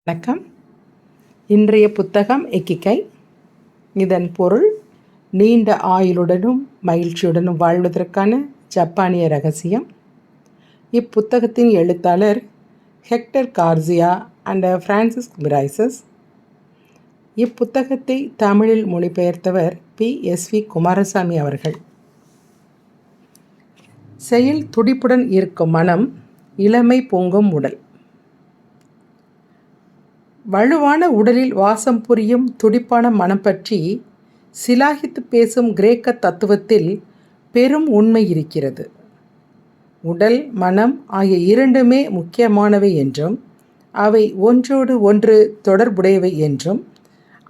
வணக்கம். இன்றைய புத்தகம் எக்கிகை. இதன் பொருள் நீண்ட ஆயுளுடனும் மகிழ்ச்சியுடனும் வாழ்வதற்கான ஜப்பானிய ரகசியம். இப்புத்தகத்தின் எழுத்தாளர் ஹெக்டர் கார்சியா அண்ட் ஃப்ரான்சிஸ் பிரைசஸ். இப்புத்தகத்தை தமிழில் மொழிபெயர்த்தவர் PSV குமாரசாமி அவர்கள். செயல் துடிப்புடன் இருக்கும் மனம், இளமை பொங்கும் உடல். வலுவான உடலில் வாசம் புரியும் துடிப்பான மனம் பற்றி சிலாகித்து பேசும் கிரேக்க தத்துவத்தில் பெரும் உண்மை இருக்கிறது. உடல், மனம் ஆகிய இரண்டுமே முக்கியமானவை என்றும் அவை ஒன்றோடு ஒன்று தொடர்புடையவை என்றும்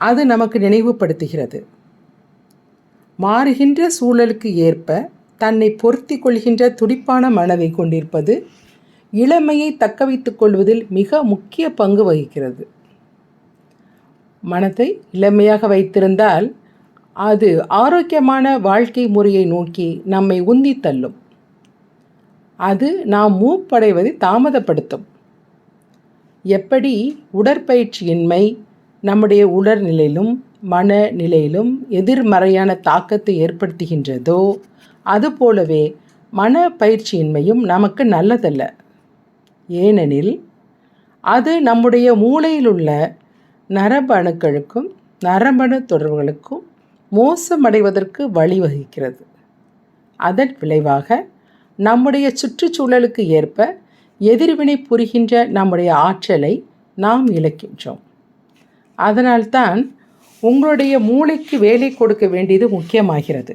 அது நமக்கு நினைவுபடுத்துகிறது. மாறுகின்ற சூழலுக்கு ஏற்ப தன்னை பொருத்தி கொள்கின்ற துடிப்பான மனதை கொண்டிருப்பது இளமையை தக்க வைத்துக் கொள்வதில் மிக முக்கிய பங்கு வகிக்கிறது. மனதை இளமையாக வைத்திருந்தால் அது ஆரோக்கியமான வாழ்க்கை முறையை நோக்கி நம்மை உந்தி தள்ளும். அது நாம் மூப்படைவதை தாமதப்படுத்தும். எப்படி உடற்பயிற்சியின்மை நம்முடைய உடல்நிலையிலும் மனநிலையிலும் எதிர்மறையான தாக்கத்தை ஏற்படுத்துகின்றதோ அதுபோலவே மன பயிற்சியின்மையும் நமக்கு நல்லதல்ல. ஏனெனில் அது நம்முடைய மூளையில் உள்ள நரம்பு அணுக்களுக்கும் நரம்பணு தொடர்புகளுக்கும் மோசமடைவதற்கு வழிவகுக்கிறது. அதன் விளைவாக நம்முடைய சுற்றுச்சூழலுக்கு ஏற்ப எதிர்வினை புரிகின்ற நம்முடைய ஆற்றலை நாம் இழக்கின்றோம். அதனால்தான் உங்களுடைய மூளைக்கு வேலை கொடுக்க வேண்டியது முக்கியமாகிறது.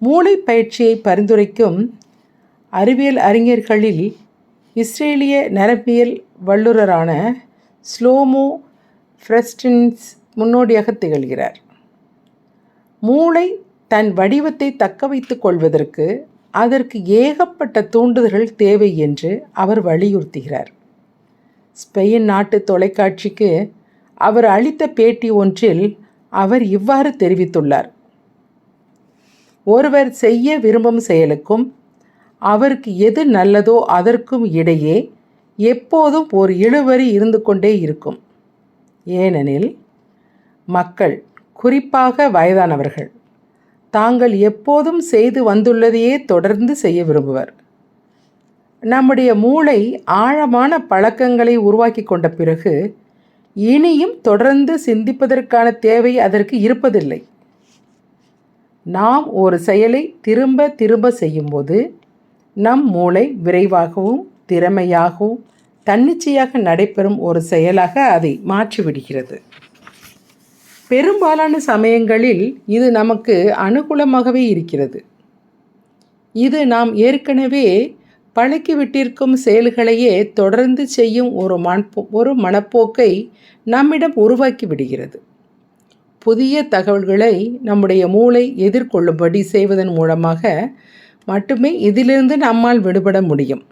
மூளை பயிற்சியை பரிந்துரைக்கும் அறிவியல் அறிஞர்களில் இஸ்ரேலிய நரம்பியல் வல்லுநரான ஸ்லோமோ ஃப்ரெஸ்டின்ஸ் முன்னோடியாக திகழ்கிறார். மூளை தன் வடிவத்தை தக்க வைத்துக் கொள்வதற்கு அதற்கு ஏகப்பட்ட தூண்டுதல்கள் தேவை என்று அவர் வலியுறுத்துகிறார். ஸ்பெயின் நாட்டு தொலைக்காட்சிக்கு அவர் அளித்த பேட்டி ஒன்றில் அவர் இவ்வாறு தெரிவித்துள்ளார். ஒருவர் செய்ய விரும்பும் செயலுக்கும் அவருக்கு எது நல்லதோ அதற்கும் இடையே எப்போதும் ஒரு இழுபறி இருந்து கொண்டே இருக்கும். ஏனெனில் மக்கள், குறிப்பாக வயதானவர்கள், தாங்கள் எப்போதும் செய்து வந்துள்ளதையே தொடர்ந்து செய்ய விரும்புவர். நம்முடைய மூளை ஆழமான பழக்கங்களை உருவாக்கி கொண்ட பிறகு இனியும் தொடர்ந்து சிந்திப்பதற்கான தேவை அதற்கு இருப்பதில்லை. நாம் ஒரு செயலை திரும்ப திரும்ப செய்யும்போது நம் மூளை விரைவாகவும் திறமையாகவும் தன்னிச்சையாக நடைபெறும் ஒரு செயலாக அதை மாற்றிவிடுகிறது. பெரும்பாலான சமயங்களில் இது நமக்கு அனுகூலமாகவே இருக்கிறது. இது நாம் ஏற்கனவே பழக்கிவிட்டிருக்கும் செயல்களையே தொடர்ந்து செய்யும் ஒரு மனப்போக்கை நம்மிடம் உருவாக்கி விடுகிறது. புதிய தகவல்களை நம்முடைய மூளை எதிர்கொள்ளும்படி செய்வதன் மூலமாக மட்டுமே இதிலிருந்து நம்மால் விடுபட முடியும்.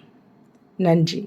நன்றி.